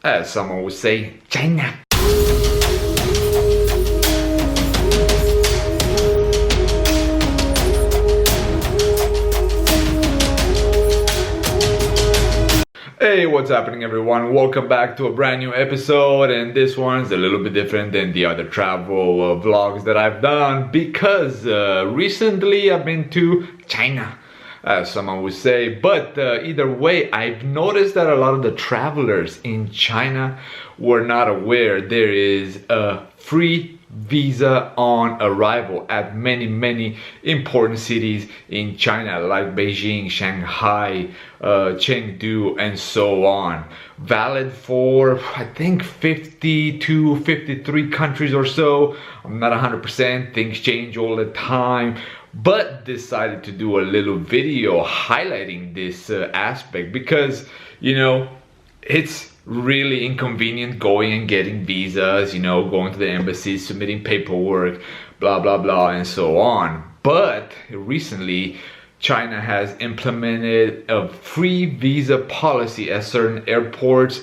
as someone would say, China. Hey, what's happening everyone? Welcome back to a brand new episode, and this one's a little bit different than the other travel vlogs that I've done because recently I've been to China, as someone would say. But either way, I've noticed that a lot of the travelers in China were not aware there is a free visa on arrival at many important cities in China, like Beijing, Shanghai, Chengdu, and so on. Valid for I think 50 to 53 countries or so. I'm not 100%, things change all the time, but decided to do a little video highlighting this aspect because, you know, it's really inconvenient going and getting visas, you know, going to the embassies, submitting paperwork, blah blah blah, and so on. But recently China has implemented a free visa policy at certain airports.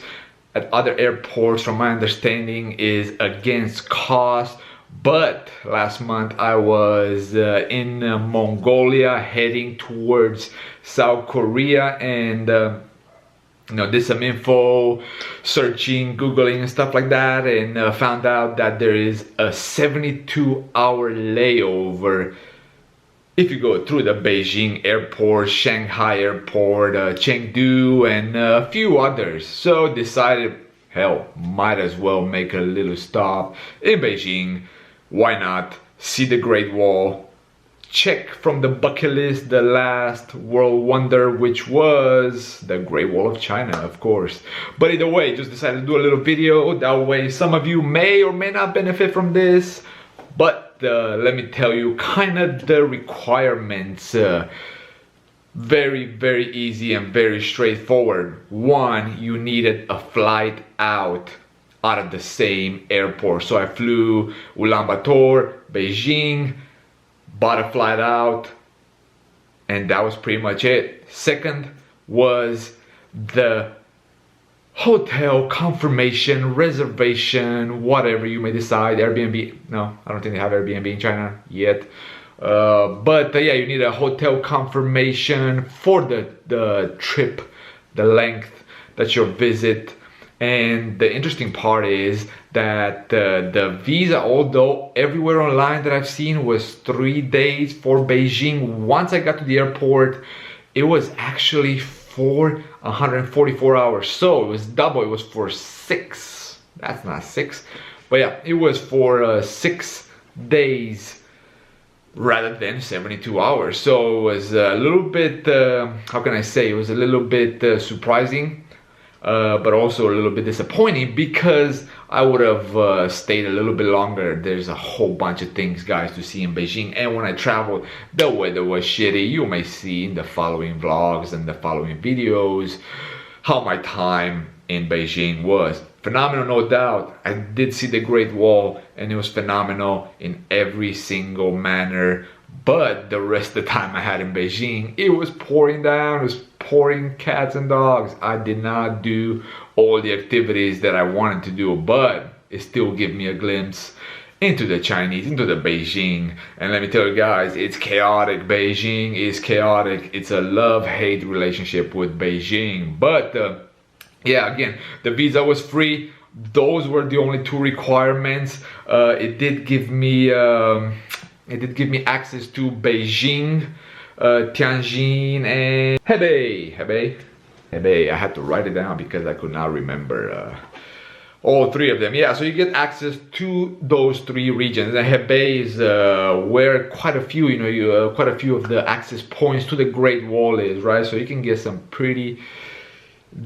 At other airports, from my understanding, is against cost. But last month I was in Mongolia heading towards South Korea, and you know, did some info searching, googling and stuff like that, and found out that there is a 72-hour layover if you go through the Beijing airport, Shanghai airport, Chengdu, and a few others. So decided, hell, might as well make a little stop in Beijing. Why not? See the Great Wall. Check from the bucket list the last world wonder, which was the Great Wall of China, of course. But either way, just decided to do a little video. That way some of you may or may not benefit from this. But let me tell you kind of the requirements. Very easy and very straightforward. One, you needed a flight out of the same airport. So I flew Ulaanbaatar, Beijing, bought a flight out, and that was pretty much it. Second was the hotel confirmation, reservation, whatever you may decide. Airbnb, no, I don't think they have Airbnb in China yet. But yeah, you need a hotel confirmation for the trip, the length that your visit. And the interesting part is that the visa, although everywhere online that I've seen was 3 days for Beijing, once I got to the airport, it was actually for 144 hours. So it was double, it was for 6. That's not 6. But yeah, it was for 6 days rather than 72 hours. So it was a little bit, how can I say, it was a little bit surprising. But also a little bit disappointing because I would have stayed a little bit longer. There's a whole bunch of things, guys, to see in Beijing, and when I traveled, the weather was shitty. You may see in the following vlogs and the following videos how my time in Beijing was. Phenomenal, no doubt. I did see the Great Wall, and it was phenomenal in every single manner. But the rest of the time I had in Beijing, it was pouring down, it was pouring cats and dogs. I did not do all the activities that I wanted to do, but it still gave me a glimpse into the Chinese, into the Beijing. And let me tell you guys, it's chaotic. Beijing is chaotic. It's a love-hate relationship with Beijing. But yeah, again, the visa was free. Those were the only 2 requirements. It did give me access to Beijing, Tianjin, and Hebei. I had to write it down because I could not remember all 3 of them. Yeah, so you get access to those 3 regions. And Hebei is where quite a few, you know, quite a few of the access points to the Great Wall is, right? So you can get some pretty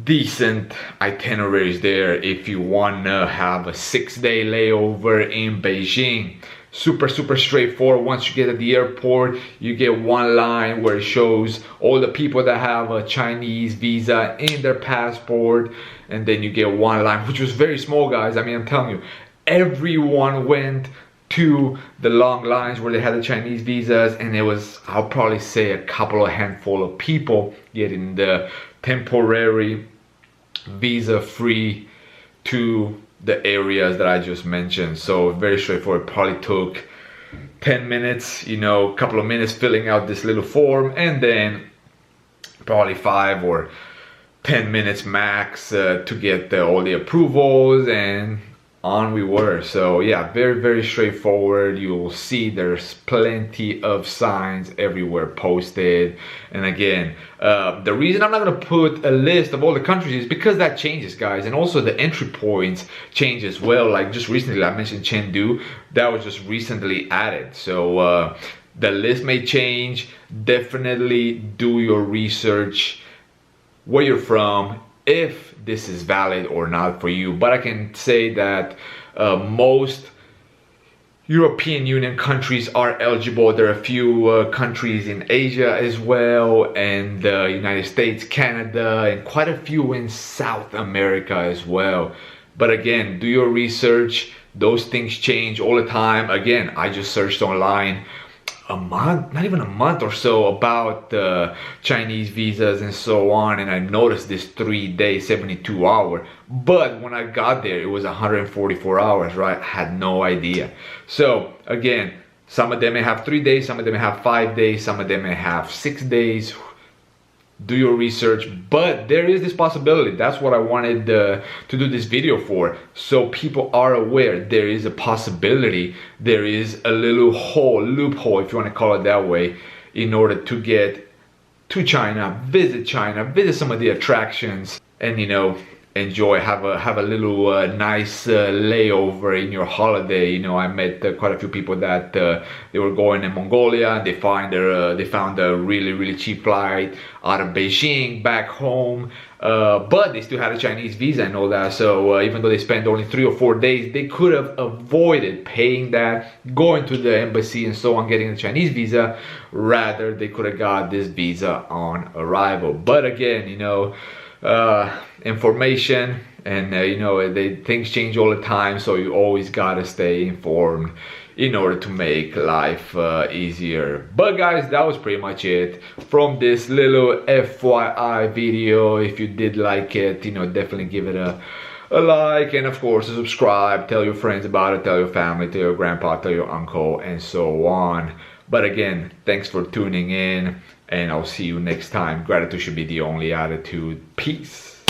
decent itineraries there if you want to have a 6-day layover in Beijing. Super straightforward. Once you get at the airport, you get one line where it shows all the people that have a Chinese visa in their passport, and then you get one line, which was very small, guys. I mean, I'm telling you, everyone went to the long lines where they had the Chinese visas, and it was, I'll probably say, a couple of handful of people getting the temporary visa-free to the areas that I just mentioned. So very straightforward. Probably took 10 minutes, you know, a couple of minutes filling out this little form, and then probably 5 or 10 minutes max to get all the approvals, and on we were. So yeah, very straightforward. You'll see there's plenty of signs everywhere posted. And again, the reason I'm not going to put a list of all the countries is because that changes, guys, and also the entry points change as well. Like just recently I mentioned Chengdu, that was just recently added. So the list may change. Definitely do your research where you're from, if this is valid or not for you. But I can say that most European Union countries are eligible. There are a few countries in Asia as well, and the United States, Canada, and quite a few in South America as well. But again, do your research. Those things change all the time. Again, I just searched online a month, not even a month or so, about Chinese visas and so on, and I noticed this 3-day 72-hour, but when I got there it was 144 hours, right? I had no idea. So again, some of them may have 3 days, some of them may have 5 days, some of them may have 6 days. Do your research, but there is this possibility. That's what I wanted to do this video for, so people are aware there is a possibility, there is a little loophole, if you want to call it that way, in order to get to China, visit some of the attractions, and you know, enjoy, have a little nice layover in your holiday. You know, I met quite a few people that they were going in Mongolia, and they found a really cheap flight out of Beijing back home, but they still had a Chinese visa and all that. So even though they spent only 3 or 4 days, they could have avoided paying that, going to the embassy and so on, getting a Chinese visa. Rather, they could have got this visa on arrival. But again, you know, information, and you know, things change all the time, so you always gotta stay informed in order to make life easier. But guys, that was pretty much it from this little FYI video. If you did like it, you know, definitely give it a like, and of course subscribe, tell your friends about it, tell your family, tell your grandpa, tell your uncle, and so on. But again, thanks for tuning in, and I'll see you next time. Gratitude should be the only attitude. Peace.